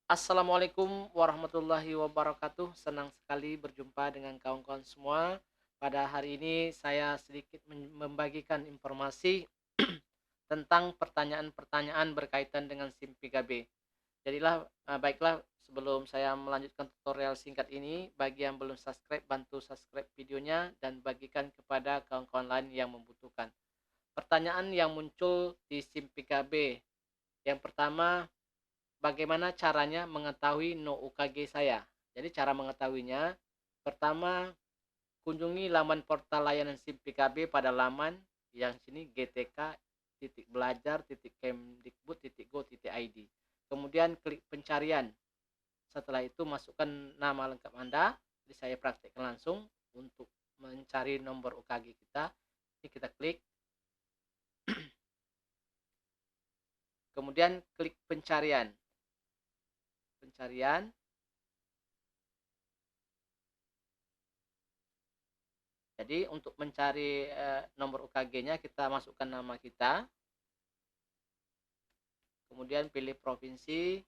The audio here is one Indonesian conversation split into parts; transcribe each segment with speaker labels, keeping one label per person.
Speaker 1: Assalamualaikum warahmatullahi wabarakatuh. Senang sekali berjumpa dengan kawan-kawan semua. Pada hari ini saya sedikit membagikan informasi tentang pertanyaan-pertanyaan berkaitan dengan SIM 3B. Baiklah, sebelum saya melanjutkan tutorial singkat ini, bagi yang belum subscribe, bantu subscribe videonya dan bagikan kepada kawan-kawan lain yang membutuhkan. Pertanyaan yang muncul di SIM 3B. Yang pertama, bagaimana caranya mengetahui no UKG saya? Jadi cara mengetahuinya, pertama kunjungi laman portal layanan SIM PKB pada laman yang sini gtk.belajar.kemdikbud.go.id. Kemudian klik pencarian. Setelah itu masukkan nama lengkap Anda. Jadi saya praktekkan langsung untuk mencari nomor UKG kita. Ini kita klik. Kemudian klik pencarian. Jadi untuk mencari nomor UKG-nya kita masukkan nama kita, kemudian pilih provinsi,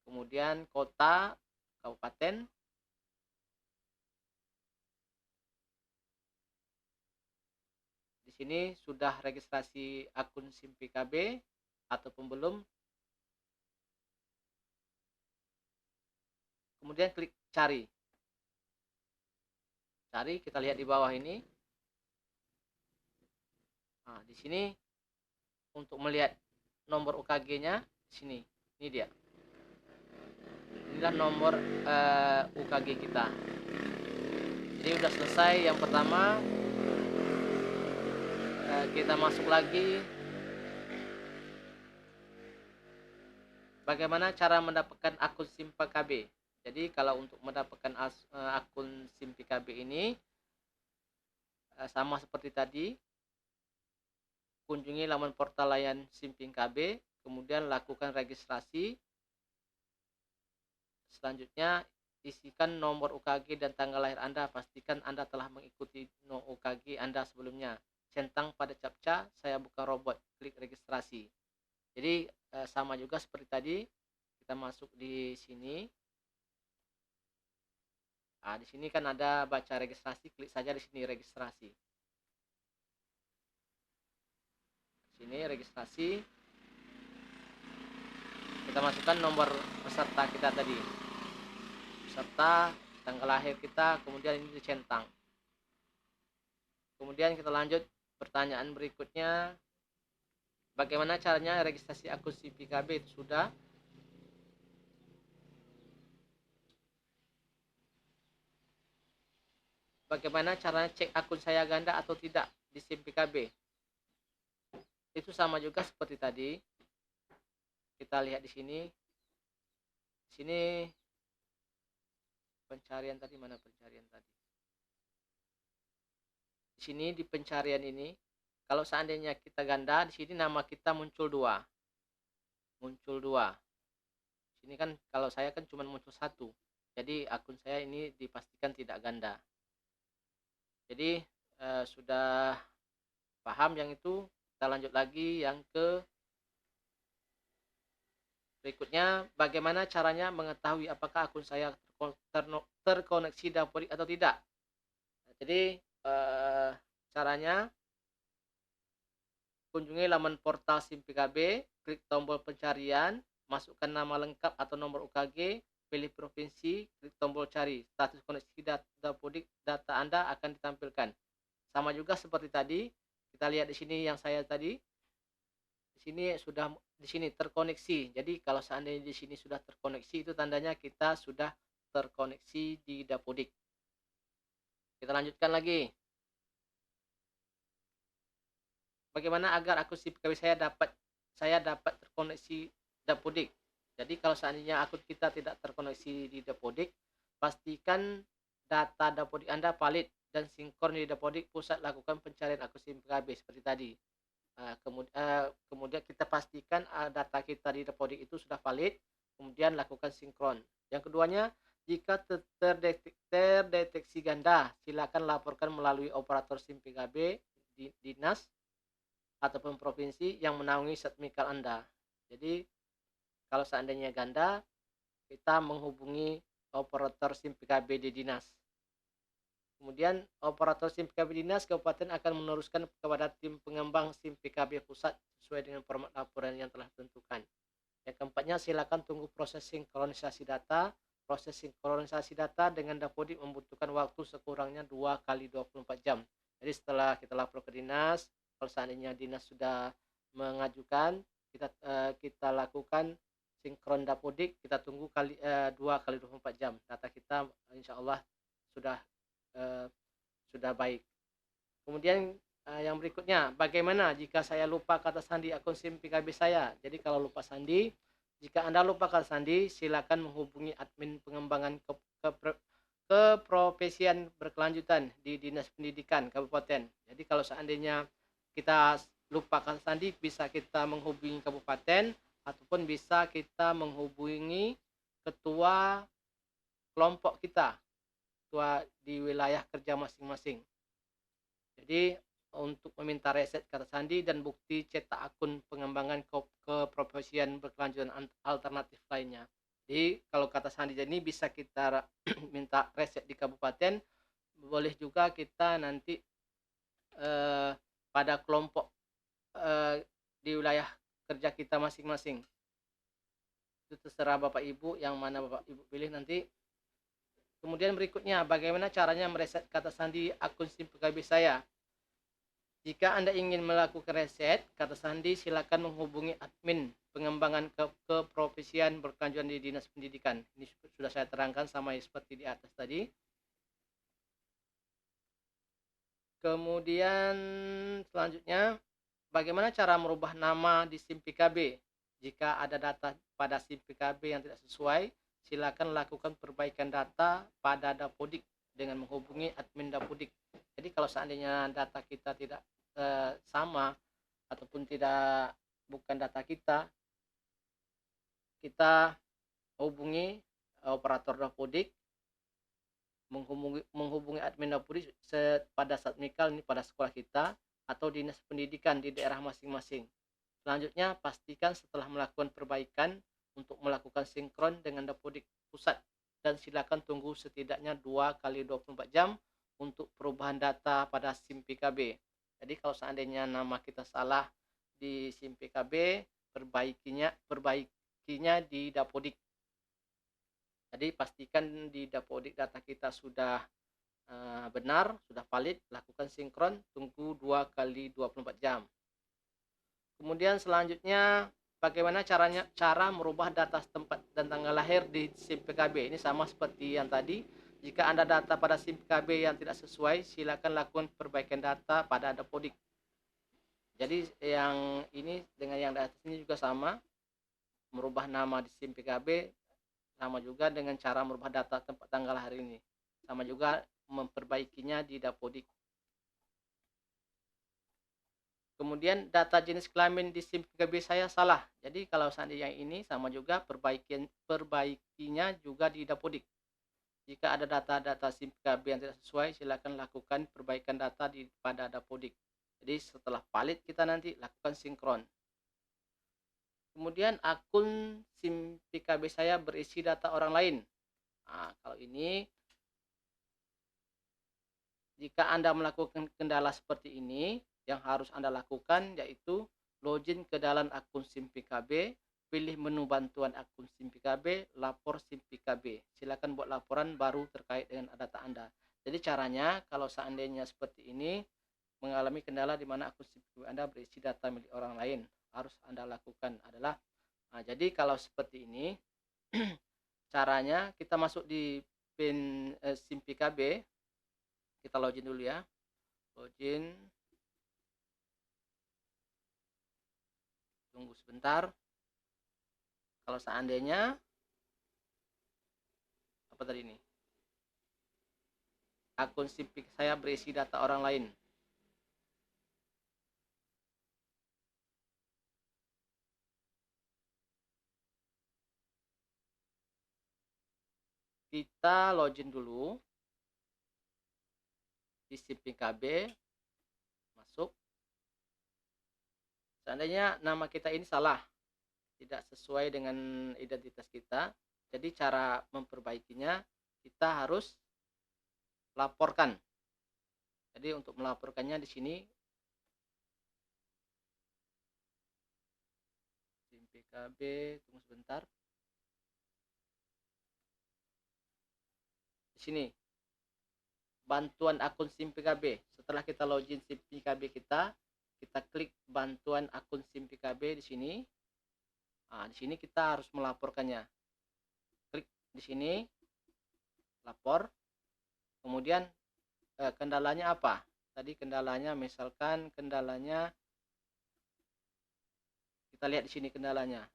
Speaker 1: kemudian kota, kabupaten. Di sini sudah registrasi akun SIM PKB ataupun belum. Kemudian klik cari. Kita lihat di bawah ini. Nah, di sini untuk melihat nomor UKG-nya di sini. Ini dia. Inilah nomor UKG kita. Jadi sudah selesai yang pertama. Kita masuk lagi. Bagaimana cara mendapatkan akun SIM PKB? Jadi kalau untuk mendapatkan akun SIM PKB ini sama seperti tadi, kunjungi laman portal layanan SIM PKB, kemudian lakukan registrasi. Selanjutnya isikan nomor UKG dan tanggal lahir Anda. Pastikan Anda telah mengikuti no UKG Anda sebelumnya. Centang pada captcha, saya bukan robot. Klik registrasi. Jadi sama juga seperti tadi, kita masuk di sini. Nah, di sini kan ada baca registrasi, klik saja di sini registrasi. Sini registrasi. Kita masukkan nomor peserta kita tadi. Peserta, tanggal lahir kita, kemudian ini dicentang. Kemudian kita lanjut pertanyaan berikutnya. Bagaimana caranya registrasi akun SIM PKB? Itu sudah. Bagaimana caranya cek akun saya ganda atau tidak di SIM PKB? Itu sama juga seperti tadi. Kita lihat di sini. Di sini pencarian tadi, mana pencarian tadi? Di sini di pencarian ini, kalau seandainya kita ganda, di sini nama kita muncul dua. Sini kan kalau saya kan cuma muncul satu. Jadi akun saya ini dipastikan tidak ganda. Jadi sudah paham yang itu. Kita lanjut lagi yang ke berikutnya. Bagaimana caranya mengetahui apakah akun saya terkoneksi Dapodik atau tidak? Jadi caranya, kunjungi laman portal SIM PKB, klik tombol pencarian, masukkan nama lengkap atau nomor UKG, pilih provinsi, klik tombol cari. Status koneksi Dapodik, data Anda akan ditampilkan. Sama juga seperti tadi, kita lihat di sini yang saya tadi. Di sini sudah terkoneksi. Jadi kalau seandainya di sini sudah terkoneksi, itu tandanya kita sudah terkoneksi di Dapodik. Kita lanjutkan lagi. Bagaimana agar akun SIM PKB saya dapat terkoneksi Dapodik? Jadi kalau seandainya akun kita tidak terkoneksi di Dapodik, pastikan data Dapodik Anda valid dan sinkron di Dapodik pusat. Lakukan pencarian akun SIM PKB seperti tadi. Kemudian kita pastikan data kita di Dapodik itu sudah valid, kemudian lakukan sinkron. Yang keduanya, jika terdeteksi ganda, silakan laporkan melalui operator SIM PKB di dinas ataupun provinsi yang menaungi sertifikat Anda. Jadi Kalau seandainya ganda, kita menghubungi operator SIM PKB di dinas. Kemudian operator SIM PKB dinas kabupaten akan meneruskan kepada tim pengembang SIM PKB pusat sesuai dengan format laporan yang telah ditentukan. Yang keempatnya, silakan tunggu proses sinkronisasi data. Proses sinkronisasi data dengan Dapodik membutuhkan waktu sekurangnya 2 kali 24 jam. Jadi setelah kita lapor ke dinas, kalau seandainya dinas sudah mengajukan, kita lakukan sinkron Dapodik, kita tunggu 2 kali 24 jam. Data kita insya Allah sudah eh, sudah baik. Kemudian yang berikutnya, bagaimana jika saya lupa kata sandi akun SIM PKB saya? Jadi kalau lupa sandi, jika Anda lupa kata sandi, silakan menghubungi admin pengembangan keprofesian berkelanjutan di Dinas Pendidikan Kabupaten. Jadi kalau seandainya kita lupa kata sandi, bisa kita menghubungi kabupaten ataupun bisa kita menghubungi ketua kelompok kita, ketua di wilayah kerja masing-masing. Jadi untuk meminta reset kata sandi dan bukti cetak akun pengembangan keprofesian berkelanjutan alternatif lainnya. Jadi kalau kata sandi ini bisa kita minta reset di kabupaten, boleh juga kita nanti pada kelompok di wilayah kerja kita masing-masing. Itu terserah Bapak Ibu yang mana Bapak Ibu pilih nanti. Kemudian berikutnya, bagaimana caranya mereset kata sandi akun SIM PKB saya? Jika Anda ingin melakukan reset kata sandi, silakan menghubungi admin pengembangan keprofesian berkelanjutan di Dinas Pendidikan. Ini sudah saya terangkan sama seperti di atas tadi. Kemudian selanjutnya, bagaimana cara merubah nama di SIM PKB? Jika ada data pada SIM PKB yang tidak sesuai, silakan lakukan perbaikan data pada Dapodik dengan menghubungi admin Dapodik. Jadi kalau seandainya data kita tidak sama ataupun bukan data kita, kita hubungi operator Dapodik, menghubungi admin Dapodik pada Satmikal ini pada sekolah kita atau dinas pendidikan di daerah masing-masing. Selanjutnya, pastikan setelah melakukan perbaikan untuk melakukan sinkron dengan Dapodik pusat dan silakan tunggu setidaknya 2 kali 24 jam untuk perubahan data pada SIM PKB. Jadi kalau seandainya nama kita salah di SIM PKB, perbaikinya di Dapodik. Jadi pastikan di Dapodik data kita sudah benar, sudah valid, lakukan sinkron, tunggu 2 kali 24 jam. Kemudian selanjutnya, bagaimana cara merubah data tempat dan tanggal lahir di SIM PKB? Ini sama seperti yang tadi. Jika Anda data pada SIM PKB yang tidak sesuai, silakan lakukan perbaikan data pada Dapodik. Jadi yang ini dengan yang di atas ini juga sama. Merubah nama di SIM PKB sama juga dengan cara merubah data tempat tanggal lahir ini. Sama juga memperbaikinya di Dapodik. Kemudian data jenis kelamin di SIM PKB saya salah. Jadi kalau seandainya ini sama juga perbaikinya juga di Dapodik. Jika ada data-data SIM PKB yang tidak sesuai, silakan lakukan perbaikan data pada Dapodik. Jadi setelah valid kita nanti lakukan sinkron. Kemudian akun SIM PKB saya berisi data orang lain. Nah, kalau ini jika Anda melakukan kendala seperti ini, yang harus Anda lakukan yaitu login ke dalam akun SIM PKB, pilih menu bantuan akun SIM PKB, lapor SIM PKB. Silakan buat laporan baru terkait dengan data Anda. Jadi caranya kalau seandainya seperti ini mengalami kendala di mana akun SIM PKB Anda berisi data milik orang lain, harus Anda lakukan adalah jadi kalau seperti ini caranya kita masuk di pin SIM PKB, kita login dulu ya. Login. Tunggu sebentar. Kalau seandainya apa tadi ini? Akun SIM saya berisi data orang lain. Kita login dulu di SIM PKB, masuk. Seandainya nama kita ini salah, tidak sesuai dengan identitas kita. Jadi cara memperbaikinya kita harus laporkan. Jadi untuk melaporkannya di sini SIM PKB, tunggu sebentar. Di sini bantuan akun SIM PKB. Setelah kita login SIM PKB kita klik bantuan akun SIM PKB di sini. Nah, di sini kita harus melaporkannya. Klik di sini, lapor. Kemudian kendalanya apa? Tadi kendalanya, misalkan kendalanya, kita lihat di sini kendalanya.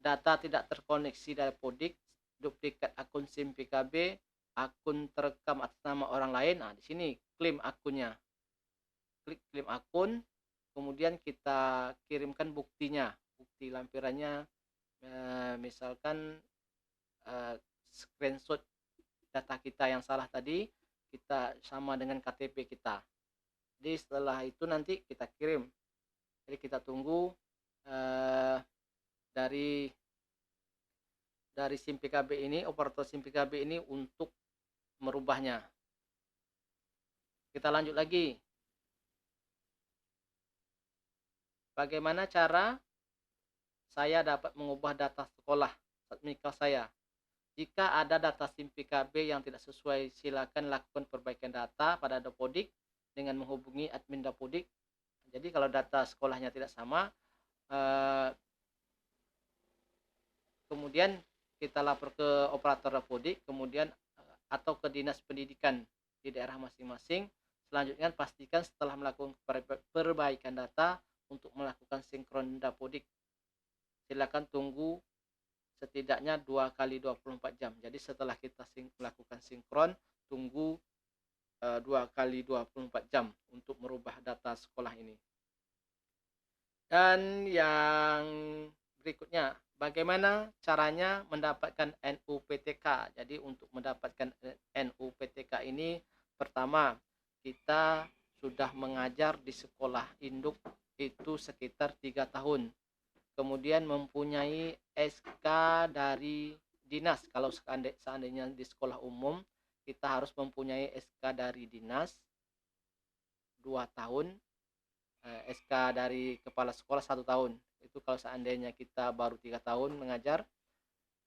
Speaker 1: Data tidak terkoneksi Dapodik, duplikat akun SIM PKB, akun terekam atas nama orang lain. Nah, di sini klaim akunnya. Klik klaim akun, kemudian kita kirimkan buktinya, bukti lampirannya, misalkan screenshot data kita yang salah tadi, kita sama dengan KTP kita. Jadi setelah itu nanti kita kirim. Jadi kita tunggu dari SIM PKB ini, operator SIM PKB ini untuk merubahnya. Kita lanjut lagi. Bagaimana cara saya dapat mengubah data sekolah Satmika saya? Jika ada data SIM PKB yang tidak sesuai, silakan lakukan perbaikan data pada Dapodik dengan menghubungi admin Dapodik. Jadi kalau data sekolahnya tidak sama, kemudian kita lapor ke operator Dapodik, kemudian atau ke dinas pendidikan di daerah masing-masing. Selanjutnya pastikan setelah melakukan perbaikan data untuk melakukan sinkron Dapodik. Silakan tunggu setidaknya 2 kali 24 jam. Jadi setelah kita melakukan sinkron, tunggu 2 kali 24 jam untuk merubah data sekolah ini. Dan yang berikutnya, bagaimana caranya mendapatkan NUPTK? Jadi untuk mendapatkan NUPTK ini, pertama kita sudah mengajar di sekolah induk itu sekitar 3 tahun. Kemudian mempunyai SK dari dinas. Kalau seandainya di sekolah umum, kita harus mempunyai SK dari dinas 2 tahun, SK dari kepala sekolah 1 tahun. Itu kalau seandainya kita baru 3 tahun mengajar.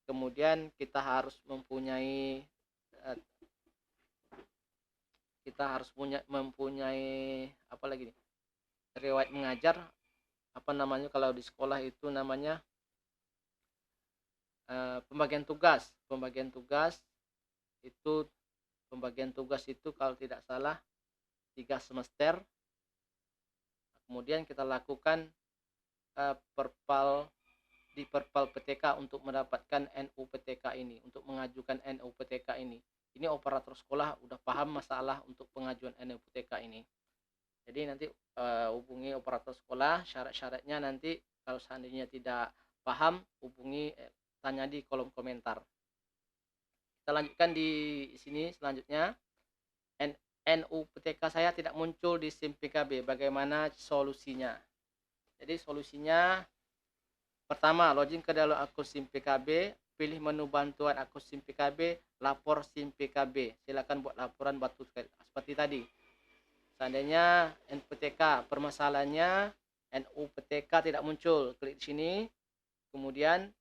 Speaker 1: Kemudian kita harus mempunyai apa lagi nih, riwayat mengajar, apa namanya kalau di sekolah itu namanya pembagian tugas itu kalau tidak salah 3 semester. Kemudian kita lakukan perpal PTK untuk mendapatkan NUPTK ini, untuk mengajukan NUPTK ini. Ini operator sekolah udah paham masalah untuk pengajuan NUPTK ini. Jadi nanti hubungi operator sekolah, syarat-syaratnya nanti kalau seandainya tidak paham, hubungi, tanya di kolom komentar. Kita lanjutkan di sini selanjutnya. NUPTK saya tidak muncul di SIM PKB, bagaimana solusinya? Jadi solusinya, pertama login ke dalam akun SIM PKB, pilih menu bantuan akun SIM PKB, lapor SIM PKB. Silakan buat laporan batu seperti tadi. Seandainya NUPTK permasalahannya NUPTK tidak muncul, klik di sini, kemudian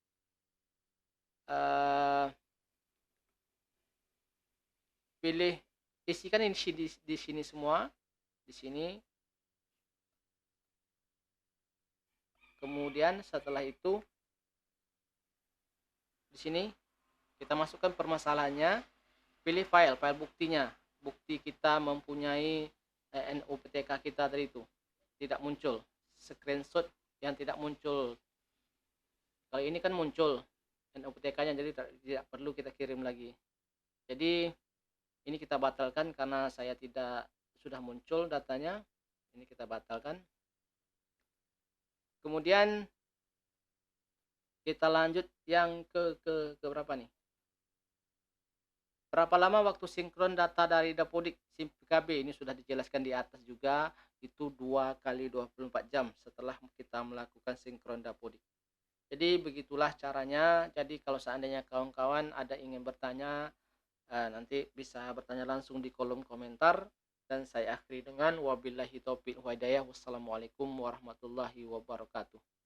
Speaker 1: pilih, isikan ini di sini semua, di sini. Kemudian setelah itu di sini kita masukkan permasalahannya, pilih file buktinya, bukti kita mempunyai NUPTK kita tadi itu tidak muncul, screenshot yang tidak muncul. Kalau ini kan muncul NUPTK-nya, jadi tidak perlu kita kirim lagi. Jadi ini kita batalkan karena saya tidak sudah muncul datanya. Ini kita batalkan. Kemudian kita lanjut yang ke berapa nih? Berapa lama waktu sinkron data dari Dapodik SIM PKB? Ini sudah dijelaskan di atas juga, itu 2 kali 24 jam setelah kita melakukan sinkron Dapodik. Jadi begitulah caranya. Jadi kalau seandainya kawan-kawan ada ingin bertanya, nanti bisa bertanya langsung di kolom komentar dan saya akhiri dengan wabillahi taufiq wa hidayah. Wassalamualaikum warahmatullahi wabarakatuh.